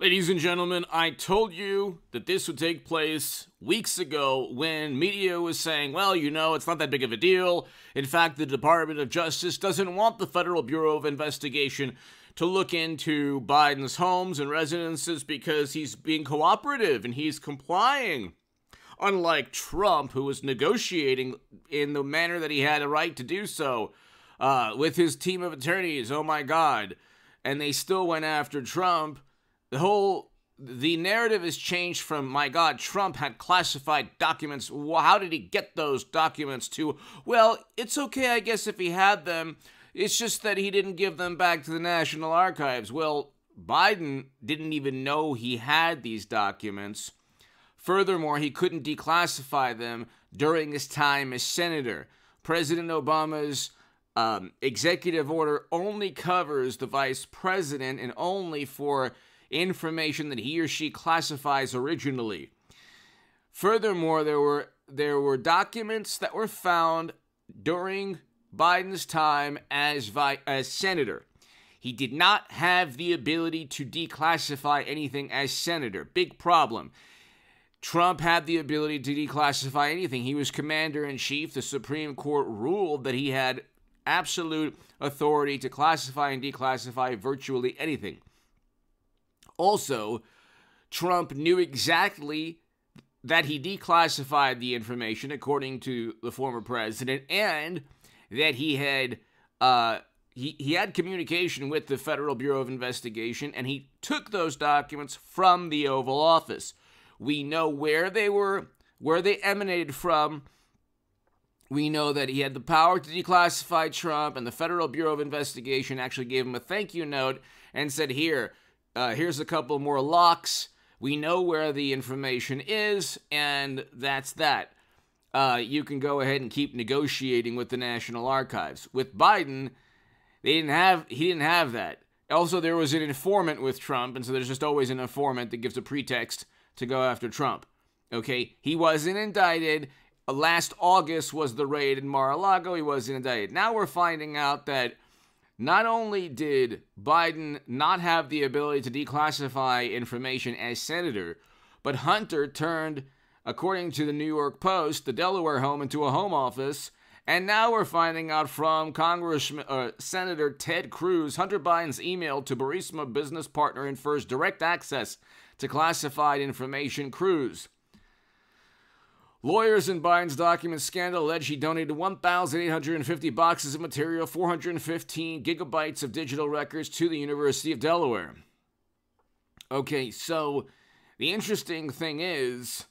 Ladies and gentlemen, I told you that this would take place weeks ago when media was saying, well, it's not that big of a deal. In fact, the Department of Justice doesn't want the Federal Bureau of Investigation to look into Biden's homes and residences because he's being cooperative and he's complying. Unlike Trump, who was negotiating in the manner that he had a right to do so with his team of attorneys, oh my God, and they still went after Trump. The narrative has changed from, my God, Trump had classified documents. How did he get those documents to, well, it's okay, I guess, if he had them. It's just that he didn't give them back to the National Archives. Well, Biden didn't even know he had these documents. Furthermore, he couldn't declassify them during his time as senator. President Obama's executive order only covers the vice president and only for information that he or she classifies originally. Furthermore, there were documents that were found during Biden's time as senator. He did not have the ability to declassify anything as senator. Big problem. Trump had the ability to declassify anything. He was commander-in-chief. The Supreme Court ruled that he had absolute authority to classify and declassify virtually anything. Also, Trump knew exactly that he declassified the information, according to the former president, and that he had communication with the Federal Bureau of Investigation, and he took those documents from the Oval Office. We know where they were, where they emanated from. We know that he had the power to declassify Trump, and the Federal Bureau of Investigation actually gave him a thank you note and said, here's a couple more locks. We know where the information is, and that's that. You can go ahead and keep negotiating with the National Archives. With Biden, he didn't have that. Also, there was an informant with Trump, and so there's just always an informant that gives a pretext to go after Trump. Okay, he wasn't indicted. Last August was the raid in Mar-a-Lago. He wasn't indicted. Now we're finding out that not only did Biden not have the ability to declassify information as senator, but Hunter turned, according to the New York Post, the Delaware home into a home office. And now we're finding out from Senator Ted Cruz, Hunter Biden's email to Burisma business partner infers direct access to classified information. Cruz. Lawyers in Biden's document scandal allege he donated 1,850 boxes of material, 415 gigabytes of digital records to the University of Delaware. Okay, so the interesting thing is,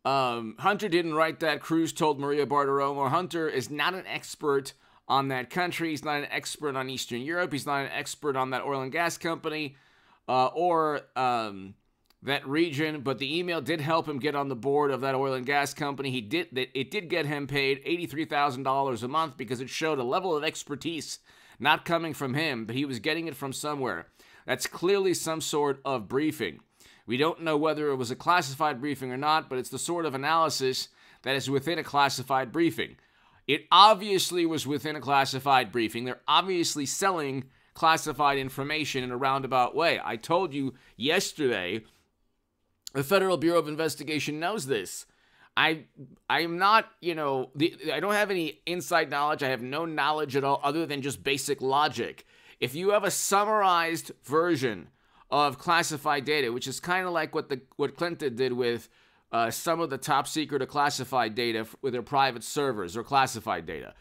Hunter didn't write that. Cruz told Maria Bartiromo. Hunter is not an expert on that country. He's not an expert on Eastern Europe. He's not an expert on that oil and gas company or that region, but the email did help him get on the board of that oil and gas company. It did get him paid $83,000 a month because it showed a level of expertise not coming from him, but he was getting it from somewhere. That's clearly some sort of briefing. We don't know whether it was a classified briefing or not, but it's the sort of analysis that is within a classified briefing. It obviously was within a classified briefing. They're obviously selling classified information in a roundabout way. I told you yesterday, the Federal Bureau of Investigation knows this. I'm not, I don't have any inside knowledge. I have no knowledge at all other than just basic logic. If you have a summarized version of classified data, which is kind of like what Clinton did with some of the top secret or classified data with their private servers or classified data.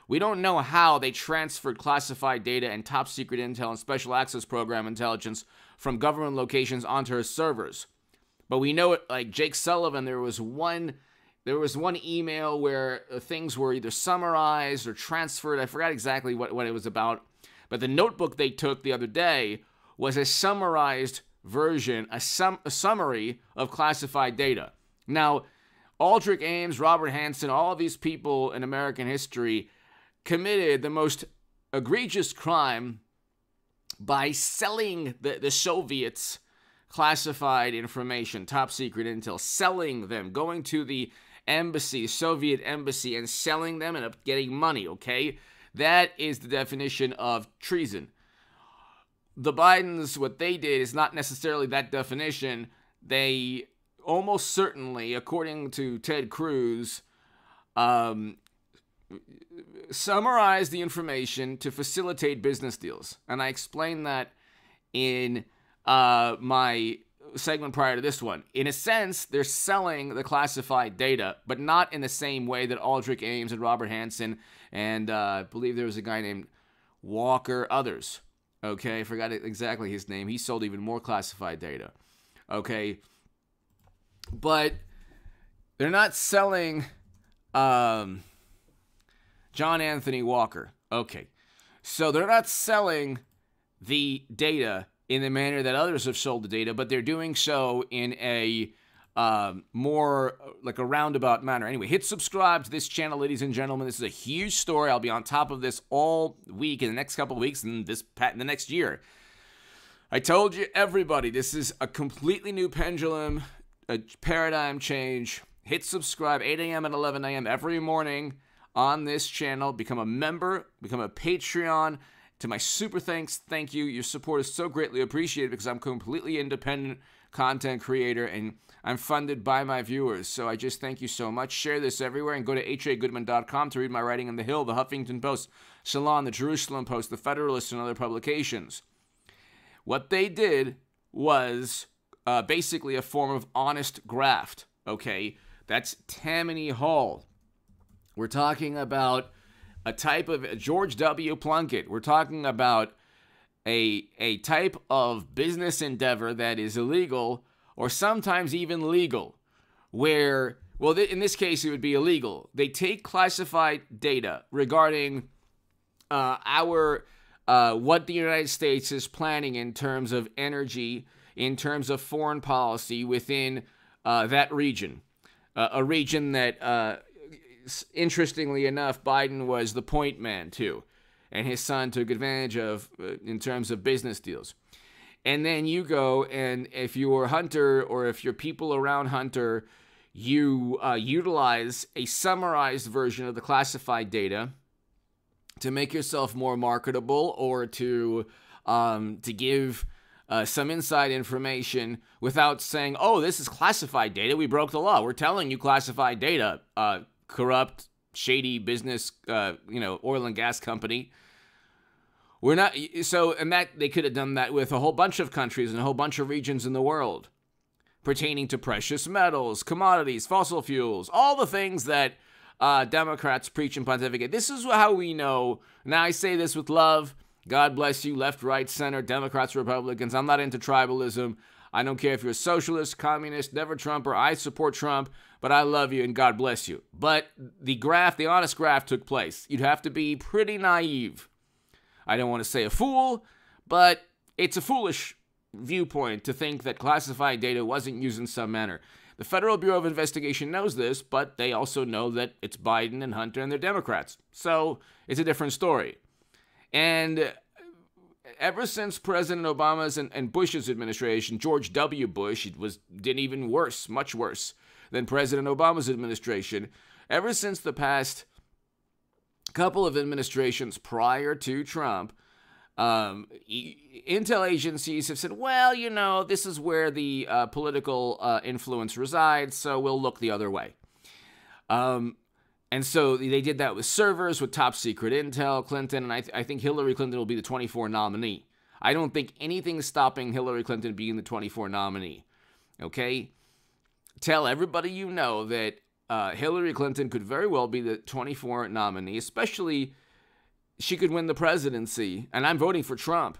We don't know how they transferred classified data and top secret intel and special access program intelligence from government locations onto her servers. But we know it, like Jake Sullivan, there was one email where things were either summarized or transferred. I forgot exactly what it was about. But the notebook they took the other day was a summarized version, a summary of classified data. Now, Aldrich Ames, Robert Hansen, all of these people in American history committed the most egregious crime by selling the Soviets classified information, top secret intel, selling them, going to the embassy, Soviet embassy, and selling them and getting money, okay? That is the definition of treason. the Bidens, what they did is not necessarily that definition. They almost certainly, according to Ted Cruz, summarize the information to facilitate business deals. And I explained that in my segment prior to this one. In a sense, they're selling the classified data, but not in the same way that Aldrich Ames and Robert Hansen and I believe there was a guy named Walker, others. Okay, I forgot exactly his name. He sold even more classified data. Okay, but they're not selling John Anthony Walker. Okay, so they're not selling the data in the manner that others have sold the data, but they're doing so in a more like a roundabout manner. Anyway, hit subscribe to this channel, ladies and gentlemen. This is a huge story. I'll be on top of this all week in the next couple of weeks and in the next year. I told you, everybody, this is a completely new pendulum, a paradigm change. Hit subscribe, 8 a.m. and 11 a.m. every morning on this channel. Become a member, become a Patreon. To my super thanks, thank you. Your support is so greatly appreciated because I'm completely independent content creator and I'm funded by my viewers. So I just thank you so much. Share this everywhere and go to hagoodman.com to read my writing in The Hill, The Huffington Post, Salon, The Jerusalem Post, The Federalist, and other publications. What they did was basically a form of honest graft, okay? That's Tammany Hall. We're talking about a type of George W. Plunkett. We're talking about a type of business endeavor that is illegal or sometimes even legal, where, well, in this case, it would be illegal. They take classified data regarding what the United States is planning in terms of energy, in terms of foreign policy within that region, a region that, interestingly enough, Biden was the point man to, and his son took advantage of in terms of business deals. And then you go, and if you're Hunter or if you're people around Hunter, you utilize a summarized version of the classified data to make yourself more marketable or to give some inside information without saying, oh, this is classified data. We broke the law. We're telling you classified data. Corrupt, shady business, oil and gas company. We're not, so, and that they could have done that with a whole bunch of countries and a whole bunch of regions in the world pertaining to precious metals, commodities, fossil fuels, all the things that Democrats preach and pontificate. This is how we know. Now, I say this with love. God bless you, left, right, center, Democrats, Republicans. I'm not into tribalism. I don't care if you're a socialist, communist, never Trumper. I support Trump, but I love you and God bless you. But the honest graft took place. You'd have to be pretty naive. I don't want to say a fool, but it's a foolish viewpoint to think that classified data wasn't used in some manner. The Federal Bureau of Investigation knows this, but they also know that it's Biden and Hunter and they're Democrats. So it's a different story. And ever since President Obama's and Bush's administration, George W. Bush did even worse, much worse than President Obama's administration. Ever since the past couple of administrations prior to Trump, intel agencies have said, well, this is where the political influence resides, so we'll look the other way. And so they did that with servers, with top secret intel, Clinton, and I think Hillary Clinton will be the 24 nominee. I don't think anything's stopping Hillary Clinton being the 24 nominee. Okay? Tell everybody you know that Hillary Clinton could very well be the 24 nominee, especially she could win the presidency, and I'm voting for Trump.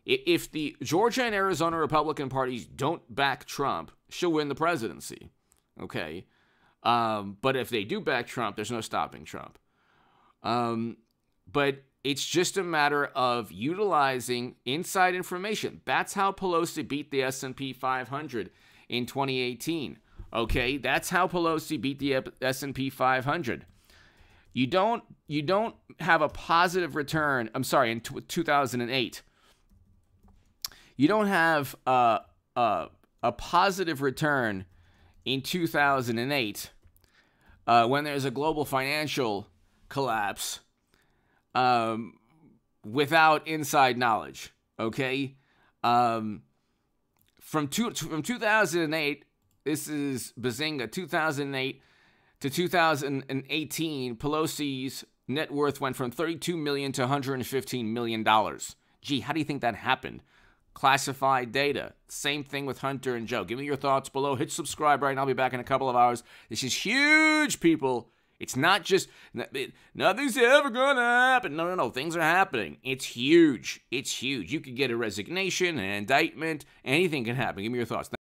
If the Georgia and Arizona Republican parties don't back Trump, she'll win the presidency. Okay? But if they do back Trump, there's no stopping Trump. But it's just a matter of utilizing inside information. That's how Pelosi beat the S&P 500 in 2018. Okay, that's how Pelosi beat the S&P 500. You don't have a positive return. I'm sorry, in 2008. You don't have a positive return in 2008 when there's a global financial collapse without inside knowledge. Okay? From 2008, this is Bazinga, 2008 to 2018, Pelosi's net worth went from $32 million to $115 million. Gee, how do you think that happened? Classified data. Same thing with Hunter and Joe. Give me your thoughts below. Hit subscribe right now. I'll be back in a couple of hours. This is huge, people. It's not just, nothing's ever gonna happen. No. Things are happening. It's huge. It's huge. You could get a resignation, an indictment. Anything can happen. Give me your thoughts. Thanks.